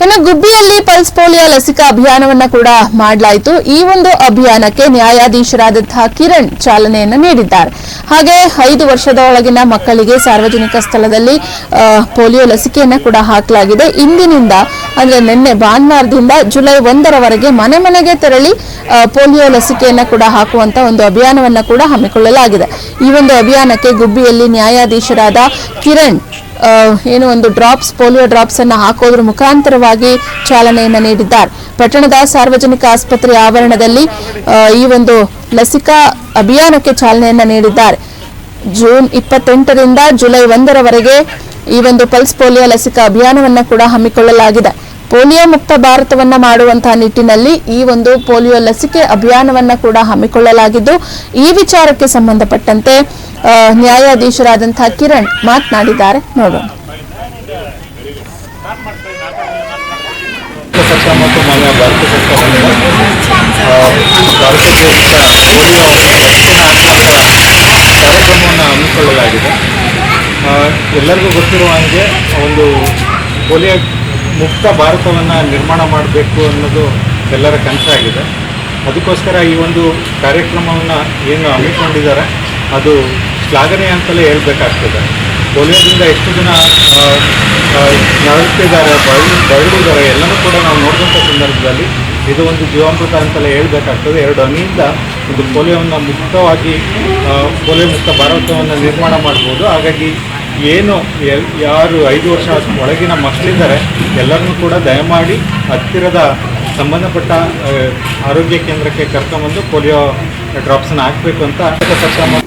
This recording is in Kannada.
ಇನ್ನು ಗುಬ್ಬಿಯಲ್ಲಿ ಪಲ್ಸ್ ಪೋಲಿಯೋ ಲಸಿಕಾ ಅಭಿಯಾನವನ್ನ ಕೂಡ ಮಾಡಲಾಯಿತು. ಈ ಒಂದು ಅಭಿಯಾನಕ್ಕೆ ನ್ಯಾಯಾಧೀಶರಾದಂತಹ ಕಿರಣ್ ಚಾಲನೆಯನ್ನ ನೀಡಿದ್ದಾರೆ. ಹಾಗೆ 5 ವರ್ಷದ ಒಳಗಿನ ಮಕ್ಕಳಿಗೆ ಸಾರ್ವಜನಿಕ ಸ್ಥಳದಲ್ಲಿ ಪೋಲಿಯೋ ಲಸಿಕೆಯನ್ನ ಕೂಡ ಹಾಕಲಾಗಿದೆ. ಇಂದಿನಿಂದ ಅಂದ್ರೆ ನಿನ್ನೆ ಭಾನುವಾರದಿಂದ ಜುಲೈ 1ರವರೆಗೆ ಮನೆ ಮನೆಗೆ ತೆರಳಿ ಪೋಲಿಯೋ ಲಸಿಕೆಯನ್ನ ಕೂಡ ಹಾಕುವಂತ ಒಂದು ಅಭಿಯಾನವನ್ನ ಕೂಡ ಹಮ್ಮಿಕೊಳ್ಳಲಾಗಿದೆ. ಈ ಒಂದು ಅಭಿಯಾನಕ್ಕೆ ಗುಬ್ಬಿಯಲ್ಲಿ ನ್ಯಾಯಾಧೀಶರಾದ ಕಿರಣ್ ಏನು ಒಂದು ಪೋಲಿಯೋ ಡ್ರಾಪ್ಸ್ ಅನ್ನು ಹಾಕೋದ್ರ ಮುಖಾಂತರವಾಗಿ ಚಾಲನೆಯನ್ನ ನೀಡಿದ್ದಾರೆ. ಪಟ್ಟಣದ ಸಾರ್ವಜನಿಕ ಆಸ್ಪತ್ರೆ ಆವರಣದಲ್ಲಿ ಈ ಒಂದು ಲಸಿಕಾ ಅಭಿಯಾನಕ್ಕೆ ಚಾಲನೆಯನ್ನ ನೀಡಿದ್ದಾರೆ. ಜೂನ್ 28ರಿಂದ ಜುಲೈ 1ರವರೆಗೆ ಈ ಒಂದು ಪಲ್ಸ್ ಪೋಲಿಯೋ ಲಸಿಕಾ ಅಭಿಯಾನವನ್ನ ಕೂಡ ಹಮ್ಮಿಕೊಳ್ಳಲಾಗಿದೆ. ಪೋಲಿಯೋ ಮುಕ್ತ ಭಾರತವನ್ನ ಮಾಡುವಂತಹ ನಿಟ್ಟಿನಲ್ಲಿ ಈ ಒಂದು ಪೋಲಿಯೋ ಲಸಿಕೆ ಅಭಿಯಾನವನ್ನ ಕೂಡ ಹಮ್ಮಿಕೊಳ್ಳಲಾಗಿದ್ದು, ಈ ವಿಚಾರಕ್ಕೆ ಸಂಬಂಧಪಟ್ಟಂತೆ ನ್ಯಾಯಾಧೀಶರಾದಂತಹ ಕಿರಣ್ ಮಾತನಾಡಿದ್ದಾರೆ. ನೋಡೋಣ. ಕಾರ್ಯಕ್ರಮವನ್ನು ಹಮ್ಮಿಕೊಳ್ಳಲಾಗಿದೆ. ಎಲ್ಲರಿಗೂ ಗೊತ್ತಿರುವ ಹಾಗೆ ಒಂದು ಪೋಲಿಯೋ ಮುಕ್ತ ಭಾರತವನ್ನು ನಿರ್ಮಾಣ ಮಾಡಬೇಕು ಅನ್ನೋದು ಎಲ್ಲರ ಕನಸಾಗಿದೆ. ಅದಕ್ಕೋಸ್ಕರ ಈ ಒಂದು ಕಾರ್ಯಕ್ರಮವನ್ನು ಏನು ಹಮ್ಮಿಕೊಂಡಿದ್ದಾರೆ ಅದು ಶ್ಲಾಘನೀಯ ಅಂತಲೇ ಹೇಳಬೇಕಾಗ್ತದೆ. ಪೋಲಿಯೋದಿಂದ ಎಷ್ಟು ಜನ ನರಳುತ್ತಿದ್ದಾರೆ, ಬಳಲಿದ್ದಾರೆ ಎಲ್ಲನೂ ಕೂಡ ನಾವು ನೋಡಿದಂಥ ಸಂದರ್ಭದಲ್ಲಿ ಇದು ಒಂದು ಜೀವಾಮೃತ ಅಂತಲೇ ಹೇಳಬೇಕಾಗ್ತದೆ. 2 ಹನಿಯಿಂದ ಒಂದು ಪೋಲಿಯೋವನ್ನು ಮುಕ್ತವಾಗಿ ಪೋಲಿಯೋ ಮುಕ್ತ ಭಾರತವನ್ನು ನಿರ್ಮಾಣ ಮಾಡ್ಬೋದು. ಹಾಗಾಗಿ ಏನು ಯಾರು 5 ವರ್ಷ ಒಳಗಿನ ಮಕ್ಕಳಿದ್ದಾರೆ ಎಲ್ಲರನ್ನೂ ಕೂಡ ದಯಮಾಡಿ ಹತ್ತಿರದ ಸಂಬಂಧಪಟ್ಟ ಆರೋಗ್ಯ ಕೇಂದ್ರಕ್ಕೆ ಕರ್ಕೊಂಬಂದು ಪೋಲಿಯೋ ಡ್ರಾಪ್ಸನ್ನು ಹಾಕಬೇಕು ಅಂತ ಸರ್ಕಾರ